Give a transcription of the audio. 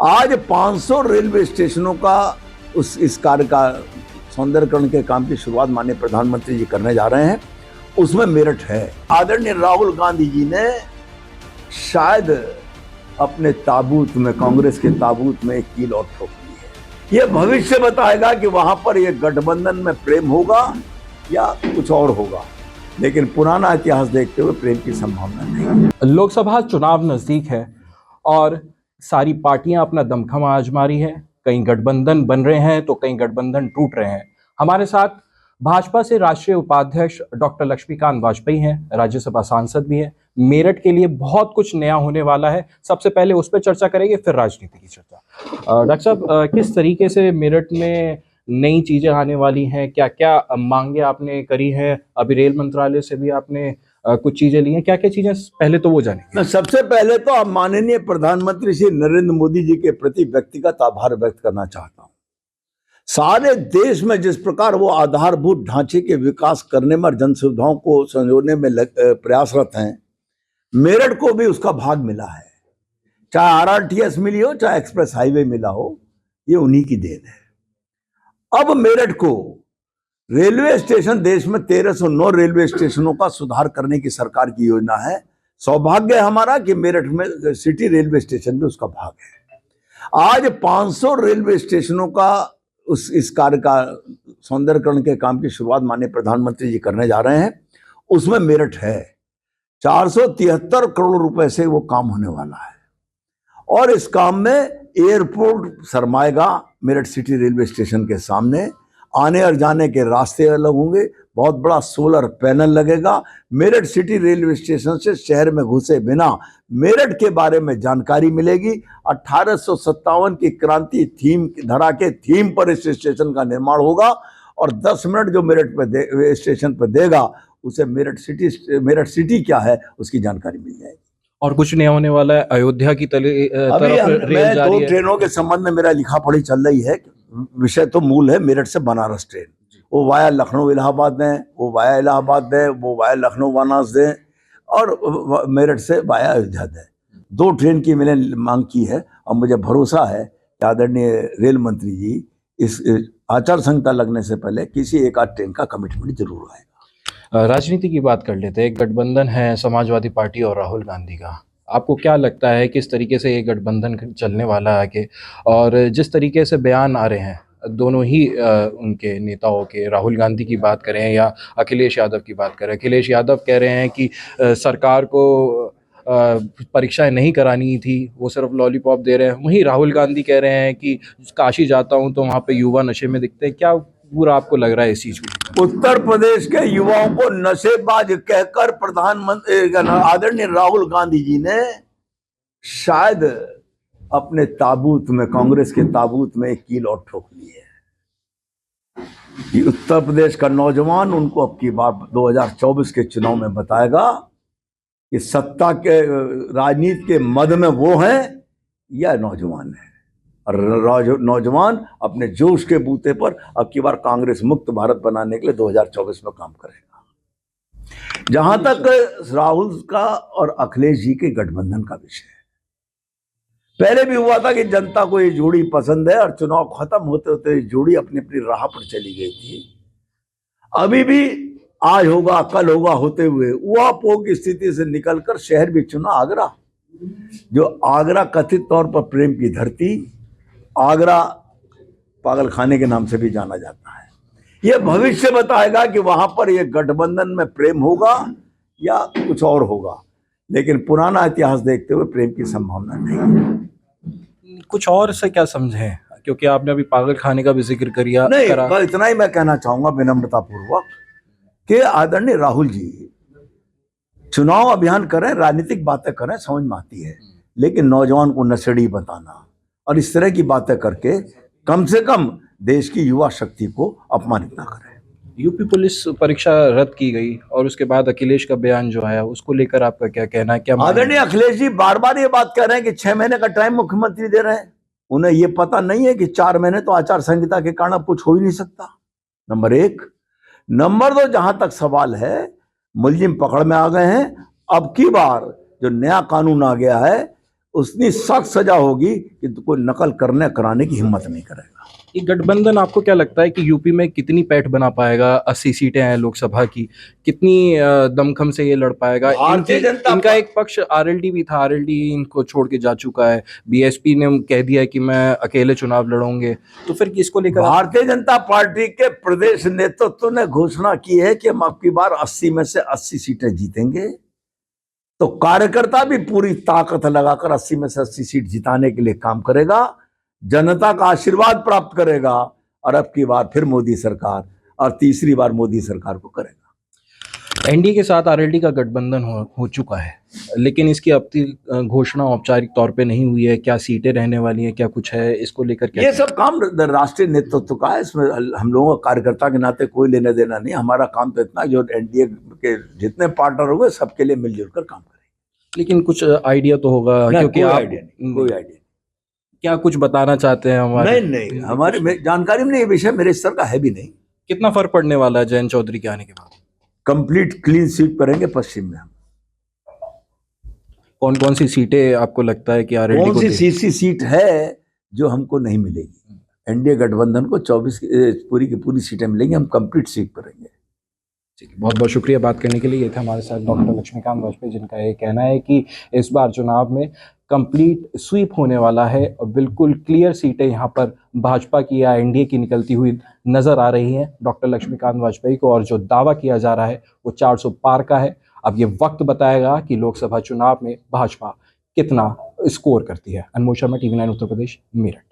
आज 500 रेलवे स्टेशनों का इस कार्य का सौंदर्यकरण के काम की शुरुआत माननीय प्रधानमंत्री जी करने जा रहे हैं। उसमें मेरठ है। आदरणीय राहुल गांधी जी ने शायद अपने ताबूत में, कांग्रेस के ताबूत में एक कील और ठोक दी है। यह भविष्य बताएगा कि वहां पर यह गठबंधन में प्रेम होगा या कुछ और होगा, लेकिन पुराना इतिहास देखते हुए प्रेम की संभावना नहीं। लोकसभा चुनाव नजदीक है और सारी पार्टियां अपना दमखम आजमा रही है। कहीं गठबंधन बन रहे हैं तो कहीं गठबंधन टूट रहे हैं। हमारे साथ भाजपा से राष्ट्रीय उपाध्यक्ष डॉक्टर लक्ष्मीकांत वाजपेयी हैं, राज्यसभा सांसद भी हैं। मेरठ के लिए बहुत कुछ नया होने वाला है। सबसे पहले उस पर चर्चा करेंगे, फिर राजनीति की चर्चा। डॉक्टर साहब, किस तरीके से मेरठ में नई चीजें आने वाली हैं? क्या क्या मांगे आपने करी हैं? अभी रेल मंत्रालय से भी आपने कुछ चीजें ली हैं। क्या क्या चीजें, पहले तो वो जानेंगे। मैं सबसे पहले तो आप माननीय प्रधानमंत्री श्री नरेंद्र मोदी जी के प्रति व्यक्तिगत आभार व्यक्त करना चाहता हूं। सारे देश में जिस प्रकार वो आधारभूत ढांचे के विकास करने में, जन सुविधाओं को संजोने में प्रयासरत हैं, मेरठ को भी उसका भाग मिला है। चाहे आरआरटीएस मिली हो, चाहे एक्सप्रेस हाईवे मिला हो, ये उन्हीं की देन है। अब मेरठ को रेलवे स्टेशन, देश में 1309 रेलवे स्टेशनों का सुधार करने की सरकार की योजना है। सौभाग्य है हमारा कि मेरठ में सिटी रेलवे स्टेशन भी उसका भाग है। आज 500 रेलवे स्टेशनों का इस कार्य का सौंदर्यकरण के काम की शुरुआत माननीय प्रधानमंत्री जी करने जा रहे हैं। उसमें मेरठ है। 473 करोड़ रुपए से वो काम होने वाला है और इस काम में एयरपोर्ट सरमाएगा मेरठ सिटी रेलवे स्टेशन के सामने। आने और जाने के रास्ते अलग होंगे। बहुत बड़ा सोलर पैनल लगेगा। मेरठ सिटी रेलवे स्टेशन से शहर में घुसे बिना मेरठ के बारे में जानकारी मिलेगी। 1857 की क्रांति थीम, धरा के थीम पर इस स्टेशन का निर्माण होगा और 10 मिनट जो मेरठ पे स्टेशन पर देगा, उसे मेरठ सिटी क्या है उसकी जानकारी मिल जाएगी। और कुछ नया होने वाला है। अयोध्या की तरफ रेल जा रही है। 2 ट्रेनों के संबंध में मेरा लिखा पढ़ी चल रही है। विषय तो मूल है मेरठ से बनारस ट्रेन, वो वाया लखनऊ इलाहाबाद दें, वो वाया इलाहाबाद दें, वो वाया लखनऊ बनारस दें और मेरठ से वाया अयोध्या दें। 2 ट्रेन की मैंने मांग की है और मुझे भरोसा है कि आदरणीय रेल मंत्री जी इस आचार संहिता लगने से पहले किसी एक आध ट्रेन का कमिटमेंट जरूर आएगा। राजनीति की बात कर लेते हैं। एक गठबंधन है समाजवादी पार्टी और राहुल गांधी का। आपको क्या लगता है किस तरीके से ये गठबंधन चलने वाला है आगे? और जिस तरीके से बयान आ रहे हैं दोनों ही उनके नेताओं के, राहुल गांधी की बात करें या अखिलेश यादव की बात करें, अखिलेश यादव कह रहे हैं कि सरकार को परीक्षाएं नहीं करानी थी, वो सिर्फ लॉलीपॉप दे रहे हैं। वहीं राहुल गांधी कह रहे हैं कि काशी जाता हूं तो वहां पे युवा नशे में दिखते हैं। क्या पूरा आपको लग रहा है इस चीज को? उत्तर प्रदेश के युवाओं को नशेबाज कहकर प्रधानमंत्री आदरणीय राहुल गांधी जी ने शायद अपने ताबूत में, कांग्रेस के ताबूत में एक कील और ठोक ली है कि उत्तर प्रदेश का नौजवान उनको अब की बार 2024 के चुनाव में बताएगा कि सत्ता के, राजनीति के मद में वो हैं या नौजवान है। और नौजवान अपने जोश के बूते पर अब की बार कांग्रेस मुक्त भारत बनाने के लिए 2024 में काम करेगा। जहां तक राहुल का और अखिलेश जी के गठबंधन का विषय है, पहले भी हुआ था कि जनता को ये जोड़ी पसंद है और चुनाव खत्म होते होते जोड़ी अपनी अपनी राह पर चली गई थी। अभी भी आज होगा कल होगा होते हुए ऊहापोह की स्थिति से निकलकर शहर भी चुना आगरा। जो आगरा कथित तौर पर प्रेम की धरती, आगरा पागल खाने के नाम से भी जाना जाता है। यह भविष्य बताएगा कि वहां पर यह गठबंधन में प्रेम होगा या कुछ और होगा, लेकिन पुराना इतिहास देखते हुए प्रेम की संभावना नहीं है। कुछ और से क्या समझे? क्योंकि आपने अभी पागल खाने का भी जिक्र करा। नहीं, इतना ही मैं कहना चाहूंगा विनम्रता पूर्वक कि आदरणीय राहुल जी चुनाव अभियान करें, राजनीतिक बातें करें, समझ में आती है, लेकिन नौजवान को नशेड़ी बताना और इस तरह की बातें करके कम से कम देश की युवा शक्ति को अपमानित ना करें। यूपी पुलिस परीक्षा रद्द की गई और उसके बाद अखिलेश का बयान जो आया, उसको लेकर आपका क्या कहना है? क्या आदरणीय अखिलेश जी बार बार ये बात कह रहे हैं कि 6 महीने का टाइम मुख्यमंत्री दे रहे हैं। उन्हें ये पता नहीं है कि 4 महीने तो आचार संहिता के कारण अब कुछ हो ही नहीं सकता, नंबर 1। नंबर 2, जहां तक सवाल है, मुलजिम पकड़ में आ गए हैं। अब की बार जो नया कानून आ गया है उतनी सख्त सजा होगी कि कोई नकल करने कराने की हिम्मत नहीं करेगा। ये गठबंधन आपको क्या लगता है कि यूपी में कितनी पैठ बना पाएगा? 80 सीटें हैं लोकसभा की, कितनी दमखम से ये लड़ पाएगा? भारतीय जनता इनका एक पक्ष आरएलडी भी था, आरएलडी इनको छोड़ के जा चुका है, बीएसपी ने कह दिया है कि मैं अकेले चुनाव लड़ूंगे, तो फिर किसको लेकर? भारतीय जनता पार्टी के प्रदेश नेतृत्व ने घोषणा की है कि हम अब की बार 80 में से 80 सीटें जीतेंगे, तो कार्यकर्ता भी पूरी ताकत लगाकर 80 में से 80 सीट जिताने के लिए काम करेगा, जनता का आशीर्वाद प्राप्त करेगा और अब की बार फिर मोदी सरकार और तीसरी बार मोदी सरकार को करेगा। एनडीए के साथ आरएलडी का गठबंधन हो चुका है, लेकिन इसकी अब तक घोषणा औपचारिक तौर पे नहीं हुई है। क्या सीटें रहने वाली हैं, क्या कुछ है, इसको लेकर क्या? ये सब काम राष्ट्रीय नेतृत्व का है, इसमें हम लोगों का कार्यकर्ता के नाते कोई लेने देना नहीं। हमारा काम तो इतना, जो एनडीए के जितने पार्टनर होंगे सबके लिए मिलजुल कर काम करेंगे। लेकिन कुछ आइडिया तो होगा, क्योंकि कोई आप आइडिया नहीं, कोई आइडिया क्या कुछ बताना चाहते हैं हमारे? नहीं, हमारी जानकारी में नहीं, ये विषय मेरे स्तर का है भी नहीं। कितना फर्क पड़ने वाला है जयंत चौधरी के आने के बाद? कंप्लीट क्लीन स्वीप करेंगे पश्चिम में हम। कौन कौन सी सीटें आपको लगता है कि आरएलडी कौन को सी सीसी सीट है जो हमको नहीं मिलेगी? एनडीए गठबंधन को 24 पूरी की पूरी सीटें मिलेंगी, हम कंप्लीट स्वीप करेंगे। बहुत बहुत शुक्रिया बात करने के लिए। ये थे हमारे साथ डॉक्टर लक्ष्मीकांत वाजपेयी, जिनका ये कहना है कि इस बार चुनाव में कंप्लीट स्वीप होने वाला है और बिल्कुल क्लियर सीटें यहाँ पर भाजपा की या एनडीए की निकलती हुई नजर आ रही हैं डॉक्टर लक्ष्मीकांत वाजपेयी को, और जो दावा किया जा रहा है वो 400 पार का है। अब ये वक्त बताएगा कि लोकसभा चुनाव में भाजपा कितना स्कोर करती है। अनमोल शर्मा, TV9 उत्तर प्रदेश, मेरठ।